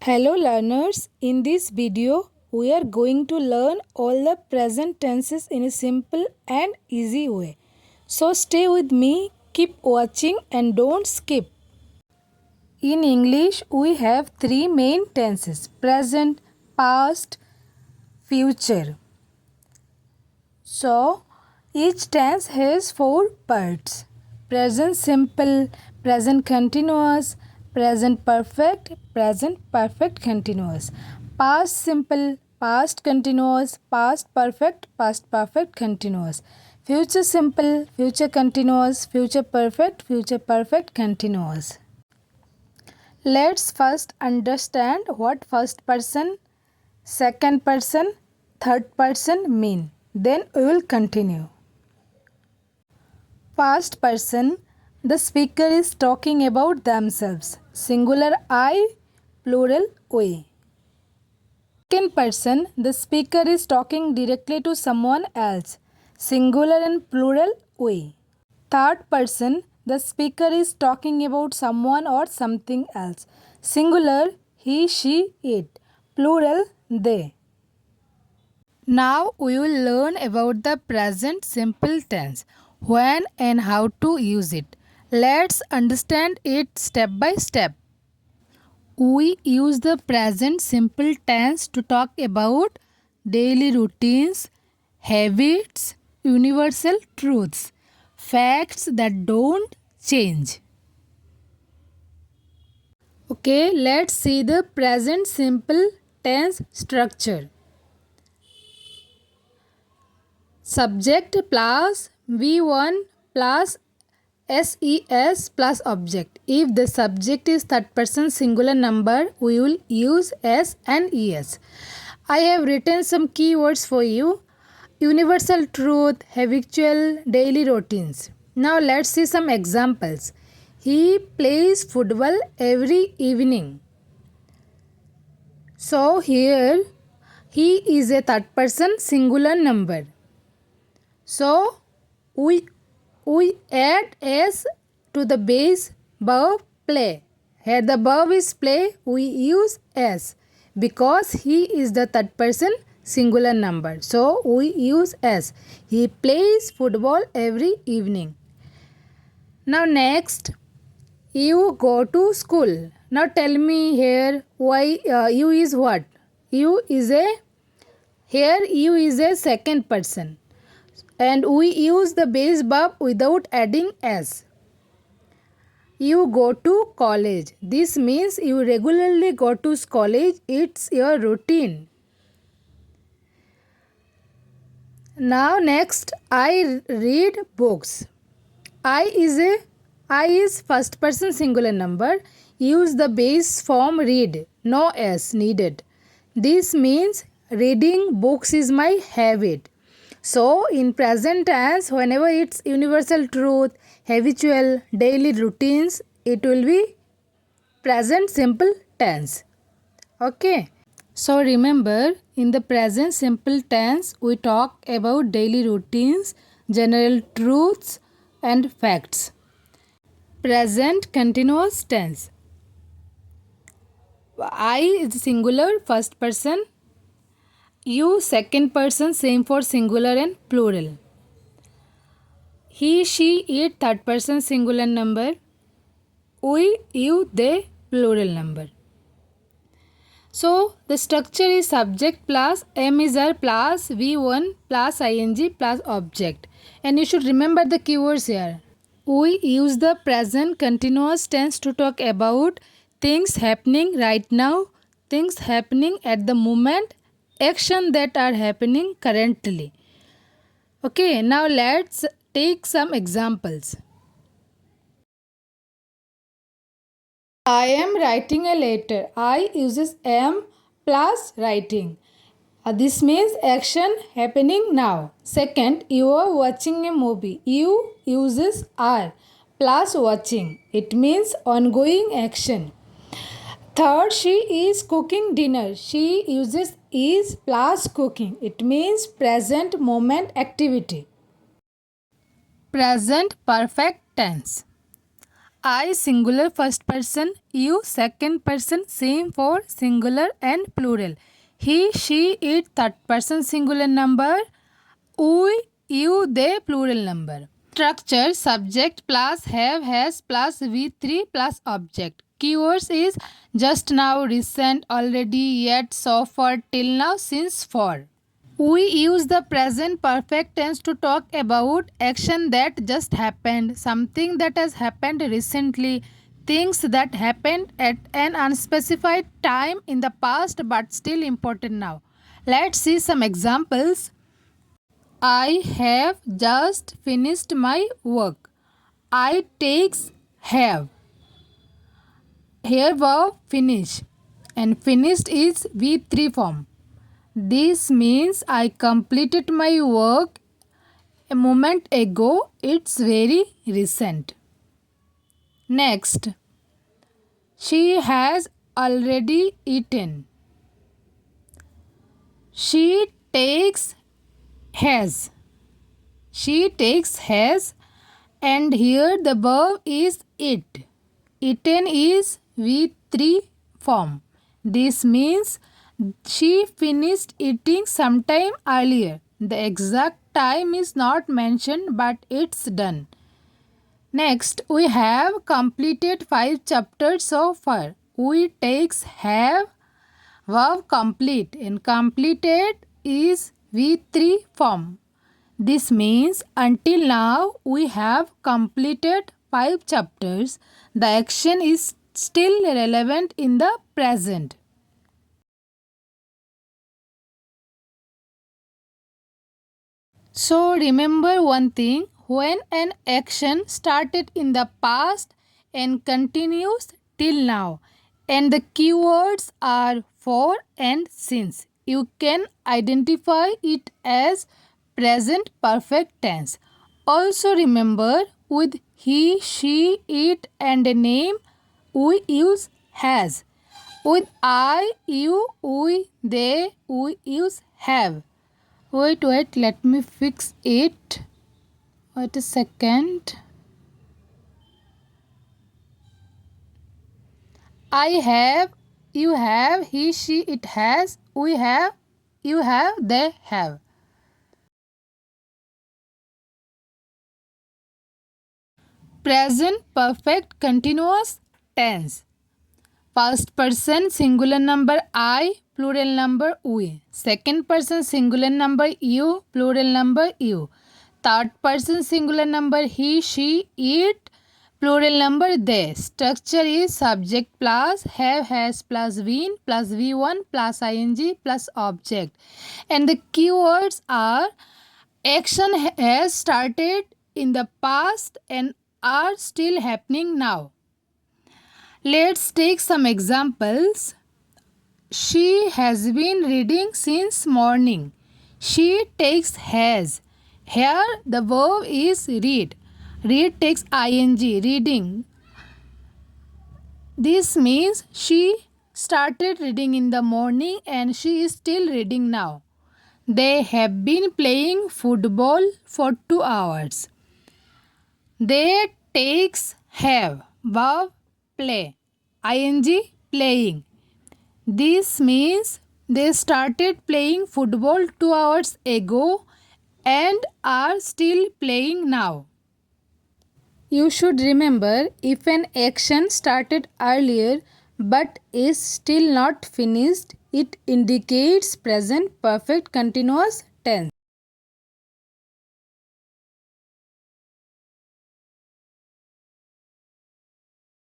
Hello learners, in this video we are going to learn all the present tenses in a simple and easy way. So stay with me, keep watching and don't skip. In English we have three main tenses: present, past, future. So each tense has four parts: present simple, present continuous, present perfect, present perfect continuous, past simple, past continuous, past perfect continuous, future simple, future continuous, future perfect continuous. Let's first understand what first person, second person, third person mean. Then we will continue. First person, the speaker is talking about themselves. Singular I, plural we. Second person, the speaker is talking directly to someone else. Singular and plural we. Third person, the speaker is talking about someone or something else. Singular he, she, it. Plural they. Now we will learn about the present simple tense, when and how to use it. Let's understand it step by step. We use the present simple tense to talk about daily routines, habits, universal truths, facts that don't change. Okay, let's see the present simple tense structure. Subject plus V1 plus SES plus object. If the subject is third person singular number, we will use S and ES. I have written some keywords for you. Universal truth, habitual, daily routines. Now let's see some examples. He plays football every evening. So here he is a third person singular number. So we add S to the base verb play. Here the verb is play, we use S because he is the third person singular number. So we use S. He plays football every evening. Now next, you go to school. Now tell me here why you is what? You is a second person. And we use the base verb without adding S. You go to college. This means you regularly go to college. It's your routine. Now next, I read books. I is first person singular number. Use the base form read. No S needed. This means reading books is my habit. So, in present tense, whenever it's universal truth, habitual, daily routines, it will be present simple tense. Okay. So, remember, in the present simple tense, we talk about daily routines, general truths and facts. Present continuous tense. I is singular, first person. You second person, same for singular and plural. He, she, it third person singular number. We, you, they plural number. So the structure is subject plus am is er plus V1 plus ing plus object. And you should remember the keywords here. We use the present continuous tense to talk about things happening right now, things happening at the moment, action that are happening currently. Okay, now let's take some examples. I am writing a letter. I uses am plus writing. This means action happening now. Second, you are watching a movie. You uses are plus watching. It means ongoing action. Third, she is cooking dinner. She uses is plus cooking. It means present moment activity. Present perfect tense. I singular first person, you second person, same for singular and plural. He, she, it third person singular number, we, you, they plural number. Structure subject plus have, has plus V3 plus object. Keywords is just now, recent, already, yet, so far, till now, since, for. We use the present perfect tense to talk about action that just happened, something that has happened recently, things that happened at an unspecified time in the past but still important now. Let's see some examples. I have just finished my work. I takes have. Here verb finish and finished is V3 form. This means I completed my work a moment ago. It's very recent. Next, she has already eaten. She takes has. She takes has, and here the verb is it. Eaten is V3 form. This means she finished eating sometime earlier. The exact time is not mentioned, but it's done. Next, we have completed 5 chapters so far. We takes have verb complete, and completed is V3 form. This means until now we have completed 5 chapters. The action is still relevant in the present. So remember one thing, when an action started in the past and continues till now, and the keywords are for and since, you can identify it as present perfect tense. Also remember, with he, she, it and a name, we use has. With I, you, we, they, we use have. Wait, let me fix it. Wait a second. I have, you have, he, she, it has, we have, you have, they have. Present perfect continuous tense. First person singular number I, plural number we. Second person singular number you, plural number you. Third person singular number he, she, it, plural number they. Structure is subject plus have, has plus been plus V1 plus ing plus object. And the keywords are action has started in the past and are still happening now. Let's take some examples. She has been reading since morning. She takes has. Here the verb is read. Read takes ing, reading. This means she started reading in the morning and she is still reading now. They have been playing football for 2 hours. They takes have, verb play, ing playing. This means they started playing football 2 hours ago and are still playing now. You should remember, if an action started earlier but is still not finished, it indicates present perfect continuous tense.